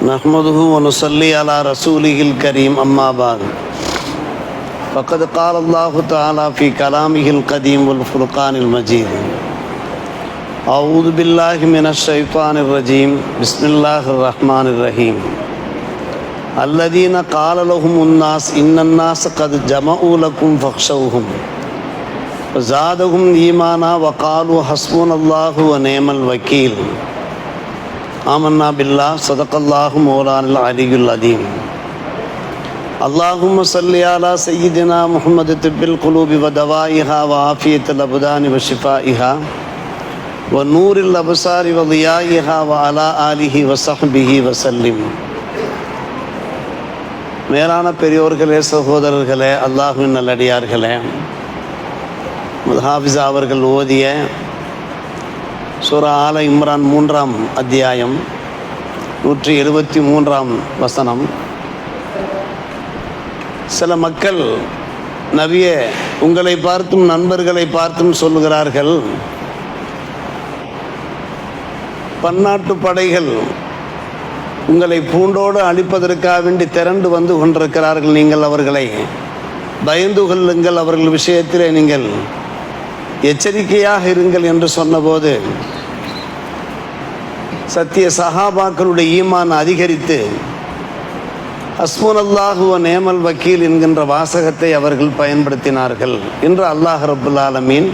नहमदुहु व नुसल्ली अला रसूलिहिल करीम अम्मा बाद फ़क़द क़ाल अल्लाहु तआला फ़ी कलामिहिल क़दीम वल फ़ुरक़ानिल मजीद अऊज़ु बिल्लाहि मिनश शैतानिर रजीम बिस्मिल्लाहिर रहमानिर रहीम अल्लज़ीना क़ाल लहुमुन नास इन्नन नास क़द जमअू लकुम फ़ख़्शौहुम ज़ादहुम ईमाना व क़ालू हस्बुनल्लाहु व निअमल वकील आमन्ना बिल्लाह सदक़ल्लाहु मौलाना अलियुल अज़ीम अल्लाहुम्मा सल्लि अला सय्यिदिना मुहम्मद तिब्बिल क़ुलूबि व दवाइहा व आफ़ियतिल अब्दानि व शिफ़ाइहा व नूरिल अब्सारि व ज़ियाइहा व अला आलिहि व सहबिहि व सल्लिम। மேலான பெரியோர்களே, சகோதரர்களே, அல்லாஹ்வின் நல்லடியார்களே, ஹாஃபிஸா அவர்கள் ஓதிய சூரா ஆல இம்ரான் 3ஆம் அத்தியாயம் 173ஆம் வசனம். சில மக்கள் நபியே, உங்களை பார்த்தும் நண்பர்களை பார்த்தும் சொல்லுகிறார்கள், பன்னாட்டு படைகள் உங்களை பூண்டோடு அழிப்பதற்காக வேண்டி திரண்டு வந்து கொண்டிருக்கிறார்கள், நீங்கள் அவர்களை பயந்து கொள்ளுங்கள், அவர்கள் விஷயத்திலே நீங்கள் எச்சரிக்கையாக இருங்கள் என்று சொன்னபோது சத்திய சஹாபாக்களுடைய ஈமான் அதிகரித்து ஹஸ்புனல்லாஹு வ நிஅமல் வக்கீல் என்கின்ற வாசகத்தை அவர்கள் பயன்படுத்தினார்கள் என்று அல்லாஹ் ரப்புல் ஆலமீன்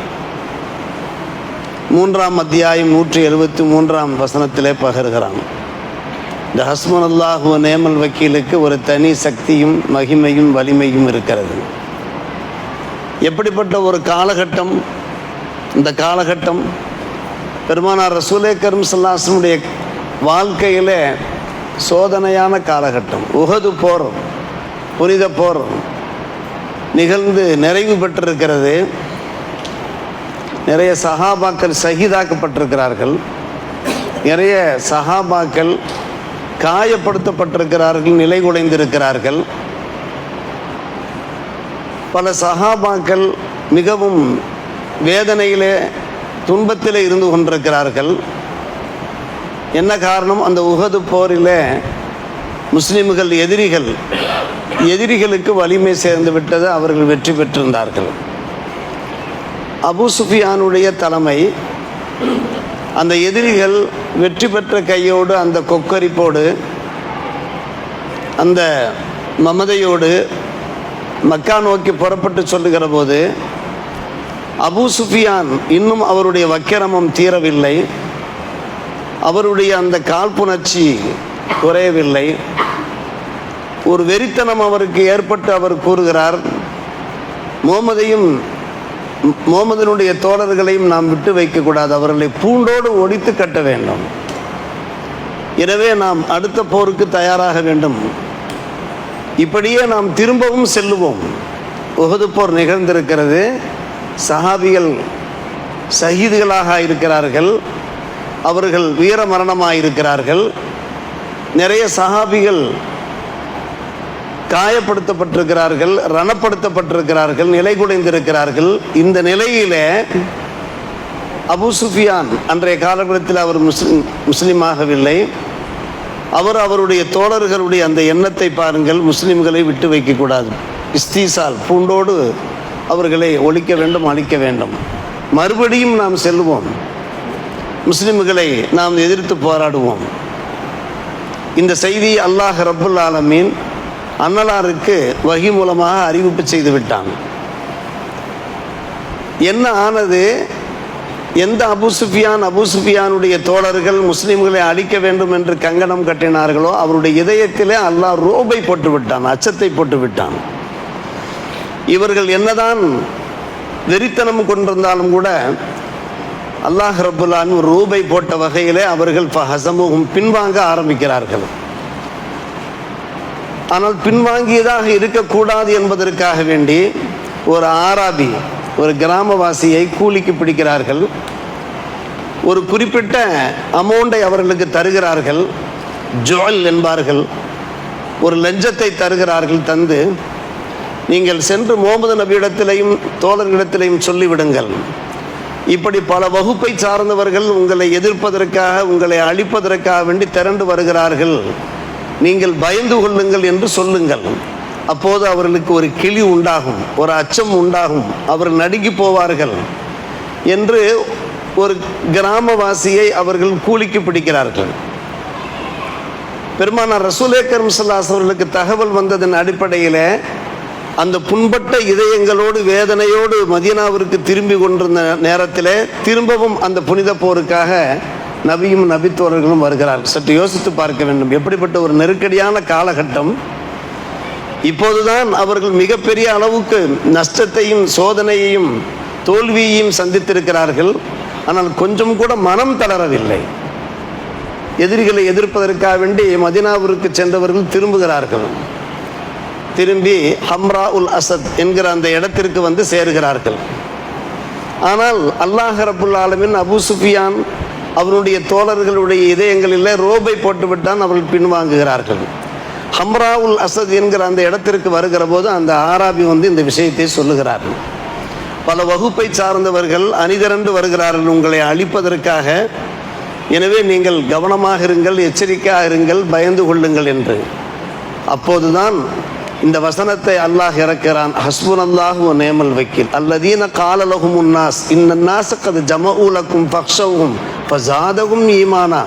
3ஆம் அத்தியாயம் 173ஆம் வசனத்திலே பகர்கிறான். இந்த ஹஸ்புனல்லாஹு வ நிஅமல் வக்கீலுக்கு ஒரு தனி சக்தியும் மகிமையும் வலிமையும் இருக்கிறது. எப்படிப்பட்ட ஒரு காலகட்டம் இந்த காலகட்டம்! பெருமானார் ரசூலே கரீம் ஸல்லல்லாஹு அலைஹி வஸல்லம் உடைய வாழ்க்கையிலே சோதனையான காலகட்டம். உஹது போர், புனித போர் நிகழ்ந்து நிறைவு பெற்றிருக்கிறது. நிறைய சஹாபாக்கள் ஷஹீதாக்கப்பட்டிருக்கிறார்கள். நிறைய சஹாபாக்கள் காயப்படுத்தப்பட்டிருக்கிறார்கள், நிலை குலைந்திருக்கிறார்கள். பல சஹாபாக்கள் மிகவும் வேதனையிலே, துன்பத்திலே இருந்து கொண்டிருக்கிறார்கள். என்ன காரணம்? அந்த உஹது போரிலே முஸ்லிம்கள் எதிரிகளுக்கு வலிமை சேர்ந்து விட்டது. அவர்கள் வெற்றி பெற்றிருந்தார்கள். அபூ சுஃபியானுடைய தலைமை, அந்த எதிரிகள் வெற்றி பெற்ற கையோடு, அந்த கொக்கரிப்போடு, அந்த மமதையோடு மக்கா நோக்கி புறப்பட்டு சொல்லுகிற போது அபூ சுஃபியான் இன்னும் அவருடைய வக்கிரமம் தீரவில்லை. அவருடைய அந்த காழ்ப்புணர்ச்சி குறையவில்லை. ஒரு வெறித்தனம் அவருக்கு ஏற்பட்டு அவர் கூறுகிறார், முகமதினுடைய தோழர்களையும் நாம் விட்டு வைக்கக்கூடாது, அவர்களை பூண்டோடு ஒடித்து கட்ட வேண்டும். எனவே நாம் அடுத்த போருக்கு தயாராக வேண்டும். இப்படியே நாம் திரும்பவும் செல்லுவோம். உஹது போர் நிகழ்ந்திருக்கிறது. சஹாபிகள் ஷஹீதுகளாக இருக்கிறார்கள். அவர்கள் வீர மரணமாக இருக்கிறார்கள். நிறைய சஹாபிகள் காயப்படுத்தப்பட்டிருக்கிறார்கள், ரணப்படுத்தப்பட்டிருக்கிறார்கள், நிலை குலைந்திருக்கிறார்கள். இந்த நிலையிலே அபூ சுஃபியான் அன்றைய காலகட்டத்தில் அவர் முஸ்லீமாகவில்லை. அவருடைய தோழர்களுடைய அந்த எண்ணத்தை பாருங்கள். முஸ்லிம்களை விட்டு வைக்கக்கூடாது, இஸ்தீசால், பூண்டோடு அவர்களை ஒழிக்க வேண்டும், அழிக்க வேண்டும். மறுபடியும் நாம் செல்வோம், முஸ்லிம்களை நாம் எதிர்த்து போராடுவோம். இந்த செய்தி அல்லாஹ் ரப்புல் ஆலமீன் அன்னலாருக்கு வஹி மூலமாக அறிவிப்பு செய்து விட்டான். என்ன ஆனது? எந்த அபூ சுஃபியானுடைய தோழர்கள் முஸ்லிம்களை அழிக்க வேண்டும் என்று கங்கணம் கட்டினார்களோ அவருடைய இதயத்திலே அல்லாஹ் ரோபை போட்டு விட்டான், அச்சத்தை போட்டு விட்டான். இவர்கள் என்னதான் வெறித்தனம் கொண்டிருந்தாலும் கூட அல்லாஹ் ரப்புல் ஆலமீன் ரூபை போட்ட வகையிலே அவர்கள் ஃபஹஸமுஹும் பின்வாங்க ஆரம்பிக்கிறார்கள். ஆனால் பின்வாங்கியதாக இருக்கக்கூடாது என்பதற்காக வேண்டி ஒரு ஆராபி, ஒரு கிராமவாசியை கூலிக்கு பிடிக்கிறார்கள். ஒரு குறிப்பிட்ட அமௌண்டை அவர்களுக்கு தருகிறார்கள். ஜுஅல் என்பார்கள். ஒரு லஞ்சத்தை தருகிறார்கள். தந்து நீங்கள் சென்று முகமது நபியிடத்திலையும் தோழர்களிடத்திலையும் சொல்லிவிடுங்கள், இப்படி பல வகுப்பை சார்ந்தவர்கள் உங்களை எதிர்ப்பதற்காக, உங்களை அழிப்பதற்காக வேண்டி திரண்டு வருகிறார்கள் நீங்கள் பயந்து கொள்ளுங்கள் என்று சொல்லுங்கள். அப்போது அவர்களுக்கு ஒரு கிளி உண்டாகும், ஒரு அச்சம் உண்டாகும், அவர்கள் நடுங்கி போவார்கள் என்று ஒரு கிராமவாசியை அவர்கள் கூலிக்கு பிடிக்கிறார்கள். பெருமானார் ரசூலே கரீம் ஸல்லல்லாஹு அலைஹி அவர்களுக்கு தகவல் வந்ததன் அடிப்படையில் அந்த புண்பட்ட இதயங்களோடு வேதனையோடு மதீனாவிற்கு திரும்பி கொண்டிருந்த நேரத்தில் திரும்பவும் அந்த புனித போருக்காக நபியும் நபித்தோழர்களும் வருகிறார்கள். சற்று யோசித்து பார்க்க வேண்டும், எப்படிப்பட்ட ஒரு நெருக்கடியான காலகட்டம். இப்போதுதான் அவர்கள் மிகப்பெரிய அளவுக்கு நஷ்டத்தையும் சோதனையையும் தோல்வியையும் சந்தித்திருக்கிறார்கள். ஆனால் கொஞ்சம் கூட மனம் தளரவில்லை. எதிரிகளை எதிர்ப்பதற்காக வேண்டி மதீனாவிற்கு சென்றவர்கள் திரும்புகிறார்கள். திரும்பி ஹம்ரா உல் அசத் என்கிற அந்த இடத்திற்கு வந்து சேருகிறார்கள். ஆனால் அல்லாஹ் ரப்புல் ஆலமீன் அபூ சுஃபியான் அவருடைய தோழர்களுடைய இதயங்களில் ரோபை போட்டுவிட்டான். அவர்கள் பின்வாங்குகிறார்கள். ஹம்ரா உல் அசத் என்கிற அந்த இடத்திற்கு வருகிற போது அந்த ஆராபி வந்து இந்த விஷயத்தை சொல்லுகிறார்கள். பல வகுப்பை சார்ந்தவர்கள் அணிதிரண்டு வருகிறார்கள் உங்களை அழிப்பதற்காக. எனவே நீங்கள் கவனமாக இருங்கள், எச்சரிக்கையாக இருங்கள், பயந்து கொள்ளுங்கள் என்று. அப்போதுதான் இந்த வசனத்தை அல்லாஹ் இறக்கிறான். ஹஸ்புனல்லாஹு வ நிஅமல் வக்கீல் அல்லதீன கால லஹுமுன் நாஸ் இன்னன் நாஸ கத் ஜமஉ லக்கும் ஃபக்ஷவுஹும் ஃபஸாதஹும் ஈமானா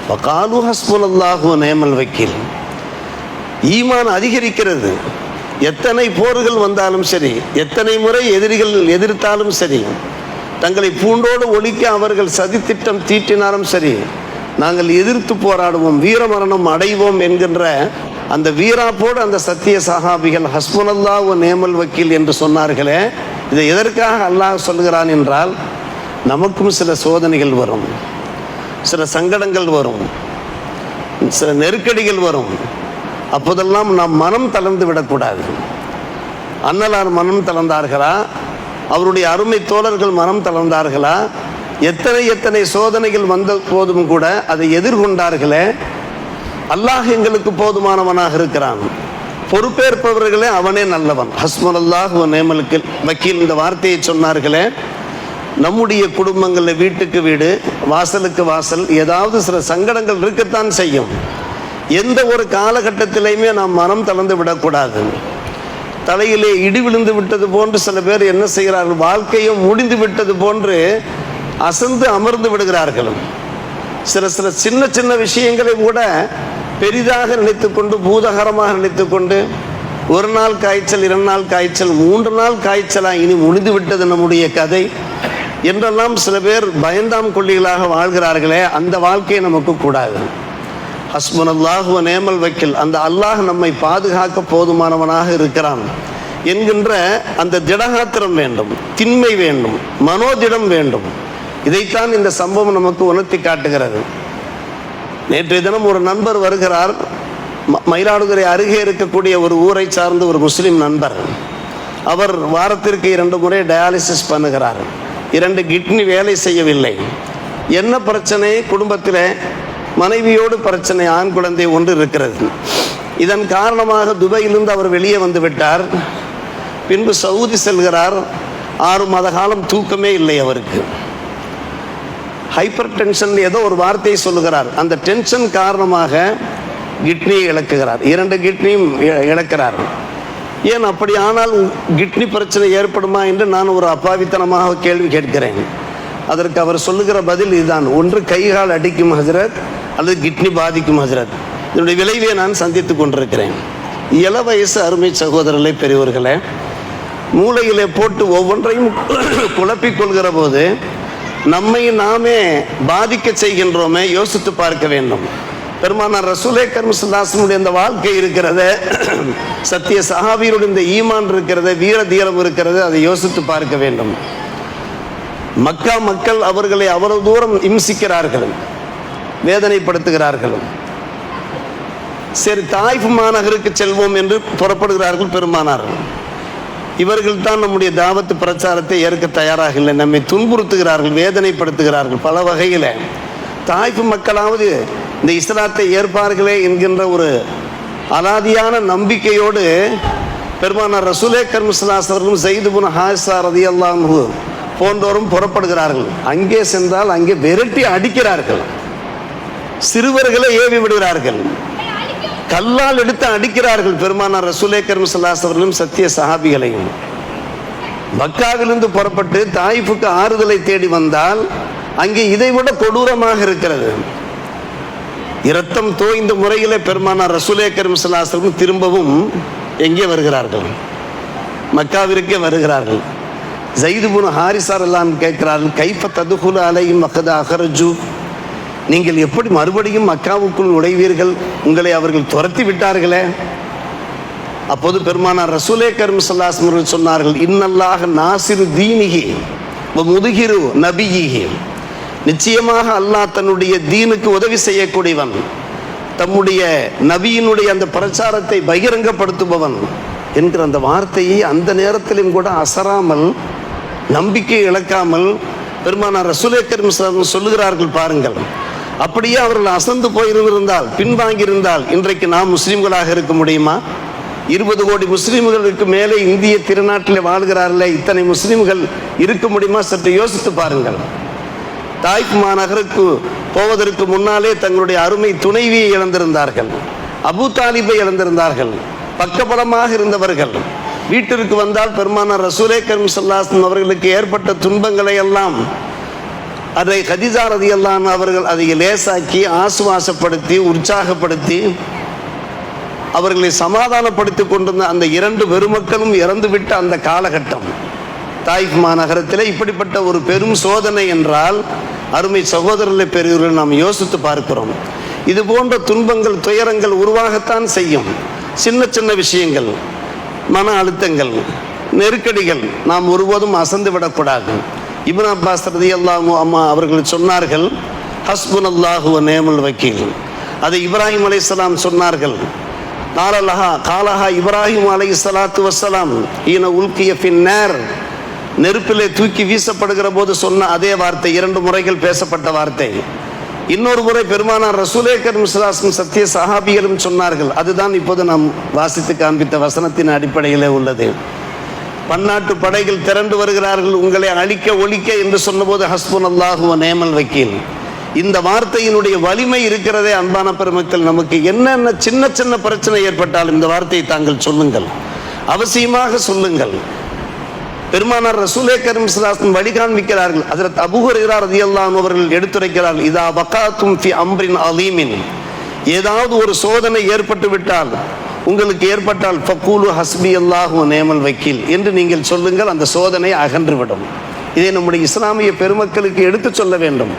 வ காலு ஹஸ்புனல்லாஹு வ நிஅமல் வக்கீல். ஈமான் அதிகரிக்கிறது. எத்தனை போர்கள் வந்தாலும் சரி, எத்தனை முறை எதிரிகள் எதிர்த்தாலும் சரி, தங்களை பூண்டோடு ஒழிக்க அவர்கள் சதித்திட்டம் தீட்டினாலும் சரி, நாங்கள் எதிர்த்து போராடுவோம், வீரமரணம் அடைவோம் என்கின்ற அந்த வீராப்போடு அந்த சத்திய சஹாபிகள் ஹஸ்புனல்லாஹு வ நிஅமல் வக்கீல் என்று சொன்னார்களே. இதை எதற்காக அல்லாஹ் சொல்கிறான் என்றால், நமக்கும் சில சோதனைகள் வரும், சில சங்கடங்கள் வரும், சில நெருக்கடிகள் வரும். அப்போதெல்லாம் நாம் மனம் தளர்ந்து விடக்கூடாது. அன்னலார் மனம் தளர்ந்தார்களா? அவருடைய அருமை தோழர்கள் மனம் தளர்ந்தார்களா? எத்தனை எத்தனை சோதனைகள் வந்த போதும் கூட அதை எதிர்கொண்டார்களே. அல்லாஹ் எங்களுக்கு போதுமானவனாக இருக்கிறான், பொறுப்பேற்பவர்களே அவனே நல்லவன். ஹஸ்புனல்லாஹு வ நிஅமல் வக்கீல் இந்த வார்த்தையை சொன்னார்களே. நம்முடைய குடும்பங்களில் வீட்டுக்கு வீடு, வாசலுக்கு வாசல் ஏதாவது சில சங்கடங்கள் இருக்கத்தான் செய்யும். எந்த ஒரு காலகட்டத்திலையுமே நாம் மனம் தளர்ந்து விடக்கூடாது. தலையிலே இடி விழுந்து விட்டது போன்று சில பேர் என்ன செய்கிறார்கள், வாழ்க்கையும் முடிந்து விட்டது போன்று அசந்து அமர்ந்து விடுகிறார்கள். சில சின்ன சின்ன விஷயங்களை கூட பெரிதாக நினைத்துக்கொண்டு, பூதகரமாக நினைத்துக்கொண்டு, ஒரு நாள் காய்ச்சல், 2 நாள் காய்ச்சல், 3 நாள் காய்ச்சலா, இனி முடிந்து விட்டது நம்முடைய கதை என்றெல்லாம் சில பேர் பயந்தாம் கொள்ளிகளாக வாழ்கிறார்களே. அந்த வாழ்க்கையை நமக்கு கூடாது. ஹஸ்புனல்லாஹு வ நிஅமல் வக்கீல், அந்த அல்லாஹ் நம்மை பாதுகாக்க போதுமானவனாக இருக்கிறான் என்கின்ற அந்த திடகாத்திரம் வேண்டும், திண்மை வேண்டும், மனோதிடம் வேண்டும். இதைத்தான் இந்த சம்பவம் நமக்கு உணர்த்தி காட்டுகிறது. நேற்றைய தினம் ஒரு நண்பர் வருகிறார். மயிலாடுதுறை அருகே இருக்கக்கூடிய ஒரு ஊரை சார்ந்த ஒரு முஸ்லிம் நண்பர். அவர் வாரத்திற்கு 2 முறை டயாலிசிஸ் பண்ணுகிறார். 2 கிட்னி வேலை செய்யவில்லை. என்ன பிரச்சனை? குடும்பத்தில் மனைவியோடு பிரச்சனை, ஆண் குழந்தை ஒன்று இருக்கிறது. இதன் காரணமாக துபாயிலிருந்து அவர் வெளியே வந்து விட்டார். பின்பு சவுதி செல்கிறார். 6 மாத காலம் தூக்கமே இல்லை அவருக்கு. ஹைப்பர் டென்ஷன் ஏதோ ஒரு வார்த்தையை சொல்லுகிறார். அந்த டென்ஷன் காரணமாக கிட்னியை இழக்குகிறார். 2 கிட்னியும் இழக்கிறார். ஏன் அப்படி ஆனால் கிட்னி பிரச்சனை ஏற்படுமா என்று நான் ஒரு அப்பாவித்தனமாக கேள்வி கேட்கிறேன். அதற்கு அவர் சொல்லுகிற பதில் இதுதான்: ஒன்று கைகால் அடிக்கும் ஹஜரத், அல்லது கிட்னி பாதிக்கும் ஹஜரத். இதனுடைய விளைவை நான் சந்தித்து கொண்டிருக்கிறேன். இள வயசு அருமை சகோதரர்களே, பெரியவர்களே, மூளையிலே போட்டு ஒவ்வொன்றையும் குழப்பிக் கொள்கிற போது நம்மை நாமே பாதிக்க செய்கின்றோமே, யோசித்து பார்க்க வேண்டும். பெருமானார் ரசூலே கரீம் ஸல்லல்லாஹு அலைஹி வஸல்லம் இந்த வாழ்க்கை இருக்கிறத, சத்திய சஹாபியருடைய இந்த ஈமான் இருக்கிறத, வீர தீரம் இருக்கிறது, அதை யோசித்து பார்க்க வேண்டும். மக்கா மக்கள் அவர்களை அவ்வளவு தூரம் இம்சிக்கிறார்கள், வேதனைப்படுத்துகிறார்கள். சரி, தாயிஃப் மாநகருக்கு செல்வோம் என்று புறப்படுகிறார்கள் பெருமானார். இவர்கள் தான் நம்முடைய தாவத்து பிரச்சாரத்தை ஏற்க தயாராக இல்லை, நம்மை துன்புறுத்துகிறார்கள், வேதனைப்படுத்துகிறார்கள் பல வகையில். தாயிஃப் மக்களாவது இந்த இஸ்லாத்தை ஏற்பார்களே என்கின்ற ஒரு அலாதியான நம்பிக்கையோடு பெருமானார் ரசூலே கரீம் ஸல்லல்லாஹு அலைஹி வஸல்லம், ஸைத் இப்னு ஹாரிஸா ரலியல்லாஹு அன்ஹு போன்றோரும் புறப்படுகிறார்கள். அங்கே சென்றால் அங்கே விரட்டி அடிக்கிறார்கள், சிறுவர்களை ஏவி விடுகிறார்கள். கல்லால் எடுத்து அடிக்கிறார்கள் பெருமானார் ரசூலே கரீம் ஸல்லல்லாஹு அலைஹி வஸல்லம் சத்திய சஹாபிகளையும். மக்காவிலிருந்து புறப்பட்டு தாயிஃபுக்கு ஆறுதலை தேடி வந்தால் அங்கே இதைவிட கொடூரமாக இருக்கிறது. இரத்தம் தோய்ந்த முறையிலே பெருமானார் ரசூலே கரீம் ஸல்லல்லாஹு அலைஹி வஸல்லம் திரும்பவும் எங்கே வருகிறார்கள்? மக்காவிற்கே வருகிறார்கள். ஸைத் இப்னு ஹாரிஸா ரலியல்லாஹு அன்ஹு கேட்கிறார்கள், கைஃப ததுகுலு அலைஹிம் வகத் அஹ்ரஜு, நீங்கள் எப்படி மறுபடியும் மக்காவுக்குள் நுழைவீர்கள்? உங்களை அவர்கள் துரத்தி விட்டார்களே. அப்போது பெருமானார் ரசூலே கரீம் ஸல்லல்லாஹு அலைஹி வஸல்லம் சொன்னார்கள், இன்னல்லாஹ நாசிரு தீனிஹி வ முதுஹிரு நபியிஹி, நிச்சயமாக அல்லாஹ் தன்னுடைய தீனுக்கு உதவி செய்யக்கூடியவன், தம்முடைய நபியினுடைய அந்த பிரச்சாரத்தை பகிரங்கப்படுத்துபவன் என்கிற அந்த வார்த்தையை அந்த நேரத்திலும் கூட அசராமல், நம்பிக்கை இழக்காமல் பெருமானார் ரசூலே கரீம் ஸல்லல்லாஹு அலைஹி வஸல்லம் சொல்லுகிறார்கள். பாருங்கள், அப்படியே அவர்கள் அசந்து போயிருந்தால், பின்வாங்கியிருந்தால் இன்றைக்கு நாம் முஸ்லீம்களாக இருக்க முடியுமா? 20 கோடி முஸ்லீம்களுக்கு மேலே இந்திய திருநாட்டில் வாழ்கிறார்களே, இத்தனை முஸ்லீம்கள் இருக்க முடியுமா? சற்று யோசித்து பாருங்கள். தாயிஃப் மாநகருக்கு போவதற்கு முன்னாலே தங்களுடைய அருமை துணைவியை இழந்திருந்தார்கள், அபூ தாலிபை இழந்திருந்தார்கள், பக்கபலமாக இருந்தவர்கள். வீட்டிற்கு வந்தால் பெருமானார் ரசூலே கரீம் ஸல்லல்லாஹு அலைஹி வஸல்லம் அவர்களுக்கு ஏற்பட்ட துன்பங்களை எல்லாம் அதை கதீஜா ரலியல்லாஹு அன்ஹா அவர்கள் அதை லேசாக்கி ஆசுவாசப்படுத்தி உற்சாகப்படுத்தி அவர்களை சமாதானப்படுத்தி கொண்டிருந்த அந்த 2 பெருமக்களும் இறந்துவிட்ட அந்த காலகட்டம் தாயிஃப் மாநகரத்தில் இப்படிப்பட்ட ஒரு பெரும் சோதனை என்றால் அருமை சகோதரர்களை பெரியவர்கள் நாம் யோசித்து பார்க்கிறோம். இது போன்ற துன்பங்கள் துயரங்கள் உருவாகத்தான் செய்யும். சின்ன சின்ன விஷயங்கள், மன அழுத்தங்கள், நெருக்கடிகள் நாம் ஒருபோதும் அசந்து விடக்கூடாது. இப்னு அப்பாஸ் ரலியல்லாஹு அன்ஹு அவர்கள் சொன்னார்கள், ஹஸ்புனல்லாஹு வ நிஅமல் வக்கீல். அதை இப்ராஹிம் அலைஹிஸ்ஸலாம் சொன்னார்கள். காலஹா இப்ராஹிம் அலைஹிஸ்ஸலாத்து வஸ்ஸலாம் ஈன உல்கிய ஃபின்னார், நெருப்பிலே தூக்கி வீசப்படுகிற போது சொன்ன அதே வார்த்தை 2 முறைகள் பேசப்பட்ட வார்த்தை. இன்னொரு முறை பெருமானார் ரசூலே கரீம் ஸல்லல்லாஹு அலைஹி வஸல்லம் சத்திய சஹாபிகளும் சொன்னார்கள். அதுதான் இப்போது நாம் வாசித்து காண்பித்த வசனத்தின் அடிப்படையிலே உள்ளது. பன்னாட்டு படைகள் திரண்டு வருகிறார்கள், உங்களை அழிக்க ஒழிக்க என்று சொன்னபோது ஹஸ்புனல்லாஹு வ நிஅமல் வக்கீல். இந்த வார்த்தையினுடைய வலிமை இருக்கிறதே அன்பான பெருமக்கள். நமக்கு என்னென்ன சின்ன சின்ன பிரச்சனை ஏற்பட்டாலும் இந்த வார்த்தையை தாங்கள் சொல்லுங்கள், அவசியமாக சொல்லுங்கள். பெருமானார் ரசூலே கரீம் ஸல்லல்லாஹு அலைஹி வஸல்லம் வழி காண்பிக்கிறார்கள். ஹஜ்ரத் அபூ ஹுரைரா ரலியல்லாஹு அன்ஹு அவர்கள் எடுத்துரைக்கிறார்கள், இதா வகாத்தும் ஃபி அம்ரின் அலீமின், ஏதாவது ஒரு சோதனை ஏற்பட்டு விட்டால், உங்களுக்கு ஏற்பட்டால் ஃபக்கூலு ஹஸ்பி அல்லாஹு வ நிஅமல் வக்கீல் என்று நீங்கள் சொல்லுங்கள், அந்த சோதனை அகன்றுவிடும். இதை நம்முடைய இஸ்லாமிய பெருமக்களுக்கு எடுத்து சொல்ல வேண்டும்.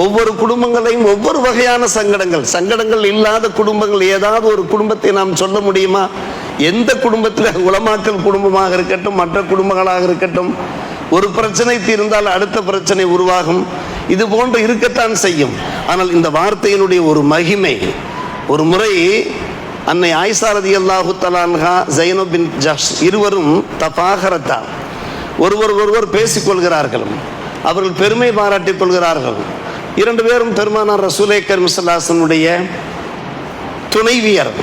ஒவ்வொரு குடும்பங்களையும் ஒவ்வொரு வகையான சங்கடங்கள் இல்லாத குடும்பங்கள் ஏதாவது ஒரு குடும்பத்தை நாம் சொல்ல முடியுமா? எந்த குடும்பத்தில், உலமாக்கல் குடும்பமாக இருக்கட்டும், மற்ற குடும்பங்களாக இருக்கட்டும், ஒரு பிரச்சனை தீர்ந்தால் அடுத்த பிரச்சனை உருவாகும். இது போன்று இருக்கத்தான் செய்யும். ஆனால் இந்த வார்த்தையினுடைய ஒரு மகிமை, ஒரு முறை அன்னை ஆயிஷா ரலியல்லாஹு தஆலா அன்ஹா, ஸைனப் பின் ஜஹ்ஷ் இருவரும் தஃபாகரத்தா, ஒருவர் பேசிக்கொள்கிறார்கள். அவர்கள் பெருமை பாராட்டிக் கொள்கிறார்கள். 2 பேரும் பெருமானார் ரசூலே கரீம் ஸல்லல்லாஹு அலைஹி வஸல்லம் துணைவியர்.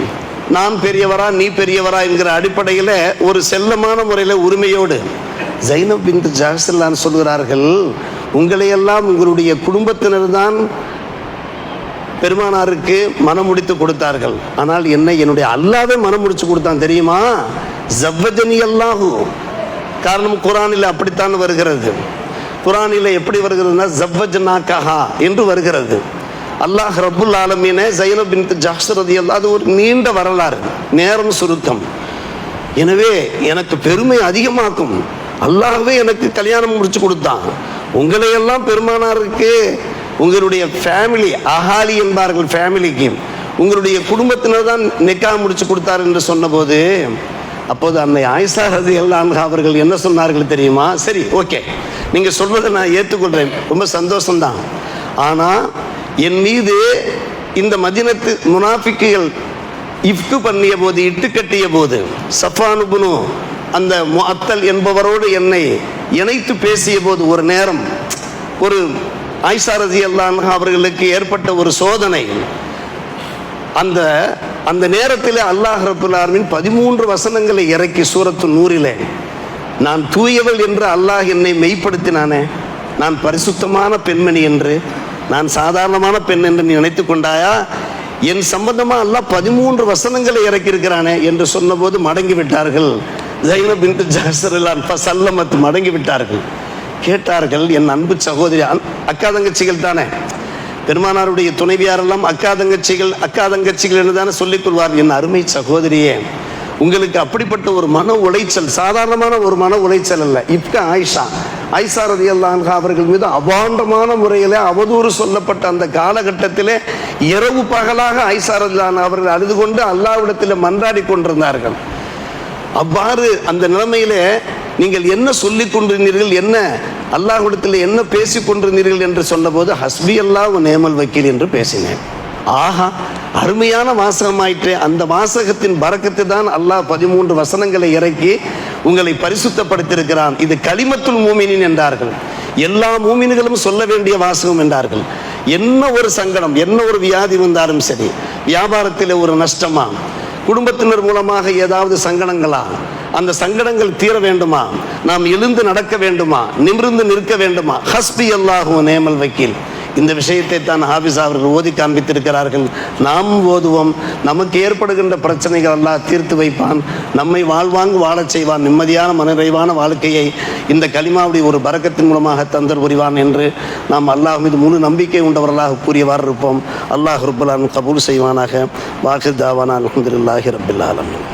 நான் பெரியவரா நீ பெரியவரா என்கிற அடிப்படையில் ஒரு செல்லமான முறையில் உரிமையோடு ஸைனப் பின் ஜஹ்ஷ் சொல்கிறார்கள், உங்களையெல்லாம் உங்களுடைய குடும்பத்தினர் தான் பெருமானாருக்கு மனம் முடித்து கொடுத்தார்கள், ஆனால் என்னுடைய அல்லாவே மனம் முடிச்சு கொடுத்தான் தெரியுமா? ஜவ்வஜனி அல்லாஹு. காரணம் குர்ஆனில் அப்படித்தான் வருகிறது. குர்ஆனில் எப்படி வருகிறதுனா ஜவ்வஜ்னாகஹா என்று வருகிறது. அல்லாஹ் ரப்புல் ஆலமீனை ஸைனப் பின்த் ஜஹ்ஷ் ரலியல்லாஹு, அது ஒரு நீண்ட வரலாறு, நேரம் சுருக்கம். எனவே எனக்கு பெருமை அதிகமாக்கும், அல்லாஹ்வே எனக்கு கல்யாணம் முடிச்சு கொடுத்தான், உங்களையெல்லாம் பெருமானாருக்கு உங்களுடைய ஃபேமிலி, அஹாலி என்பார்கள் ஃபேமிலிக்கு, உங்களுடைய குடும்பத்தினர் தான் நிக்கா முடிச்சு கொடுத்தார் என்று சொன்னபோது, அப்போது அன்னை ஆயிஷா ரலியல்லாஹு அன்ஹா அவர்கள் என்ன சொன்னார்கள் தெரியுமா? சரி, ஓகே, நீங்கள் சொல்வதை நான் ஏற்றுக்கொள்கிறேன், ரொம்ப சந்தோஷம்தான். ஆனால் என் மீது இந்த மதீனத்து முனாஃபிக்குகள் இஃப்கு பண்ணிய போது, இட்டு கட்டிய போது, சஃப்வான் இப்னு அந்த முஅத்தல் என்பவரோடு என்னை இணைத்து பேசிய போது, ஒரு நேரம் ஒரு ஆயிஷா ரலியல்லாஹு அன்ஹா அவர்களுக்கு ஏற்பட்ட ஒரு சோதனை. அந்த நேரத்தில் அல்லாஹ் ரப்புல் ஆலமீன் 13 வசனங்களை இறக்கி சூரத்து நூறிலே, நான் தூயவள் என்று அல்லாஹ் என்னை மெய்ப்படுத்தினானே, நான் பரிசுத்தமான பெண்மணி என்று, நான் சாதாரணமான பெண் என்று நீ நினைத்து கொண்டாயா? என் சம்பந்தமா அல்லாஹ் 13 வசனங்களை இறக்கி இருக்கிறானே என்று சொன்னபோது மடங்கி விட்டார்கள். ஸைனப் பின்த் ஜஹஷ் ரலியல்லாஹு அன்ஹா சல்லமத் மடங்கி விட்டார்கள். கேட்டார்கள், என் அன்பு சகோதரி, அக்கா தங்கச்சிகள் தானே, பெருமானாருடைய துணைவியாரெல்லாம் அக்கா தங்கச்சிகள் என்று தானே சொல்லிக் கொள்வார். என் அருமை சகோதரியே, உங்களுக்கு அப்படிப்பட்ட ஒரு மன உளைச்சல், சாதாரணமான ஒரு மன உளைச்சல் அல்ல. இப்ப ஆயிஷா ரலியல்லாஹு அன்ஹா அவர்கள் மீது அபாண்டமான முறையில் அவதூறு சொல்லப்பட்ட அந்த காலகட்டத்திலே இரவு பகலாக ஆயிஷா ரலியல்லாஹு அன்ஹா அவர்கள் அழுது கொண்டு அல்லாஹ்விடத்தில் மன்றாடி கொண்டிருந்தார்கள். அவ்வாறு அந்த நிலைமையிலே நீங்கள் என்ன சொல்லிக் கொண்டிருந்தீர்கள், என்ன அல்லாஹ்விடத்தில் என்ன பேசிக் கொண்டிருந்தீர்கள் என்று சொன்னபோது ஹஸ்பி அல்லாஹ் வ நிஅமல் வக்கீல் என்று பேசினேன். ஆஹா, அருமையான வாசகமாயிற்று. அந்த வாசகத்தின் பரக்கத்து தான் அல்லாஹ் 13 வசனங்களை இறக்கி உங்களை பரிசுத்தப்படுத்தியிருக்கிறான். இது கலிமத்துல் மூமினின் என்றார்கள். எல்லா மூமின்களும் சொல்ல வேண்டிய வாசகம் என்றார்கள். என்ன ஒரு சங்கடம், என்ன ஒரு வியாதி வந்தாலும் சரி, வியாபாரத்தில் ஒரு நஷ்டமா, குடும்பத்தினர் மூலமாக ஏதாவது சங்கடங்களா, அந்த சங்கடங்கள் தீர வேண்டுமா, நாம் எழுந்து நடக்க வேண்டுமா, நிமிர்ந்து நிற்க வேண்டுமா, ஹஸ்பி அல்லாஹு வ நிஅமல் வக்கீல். இந்த விஷயத்தை தான் ஹாஃபிஸ் அவர்கள் ஓதி காண்பித்திருக்கிறார்கள். நாம் ஓதுவோம். நமக்கு ஏற்படுகின்ற பிரச்சனைகள் அல்லாஹ் தீர்த்து வைப்பான், நம்மை வாழ்வாங்கு வாழச் செய்வான், நிம்மதியான மனநிறைவான வாழ்க்கையை இந்த கலிமாவுடைய ஒரு பரக்கத்தின் மூலமாக தந்தர் புரிவான் என்று நாம் அல்லாஹ் மீது முழு நம்பிக்கை உண்டவர்களாக கூறியவாறு இருப்போம். அல்லாஹ் ரப்பல் ஆலமீன் கபூல் செய்வானாக. வாஹிர் தாவானா அல்ஹம்துலில்லாஹி ரப்பில் ஆலமீன்.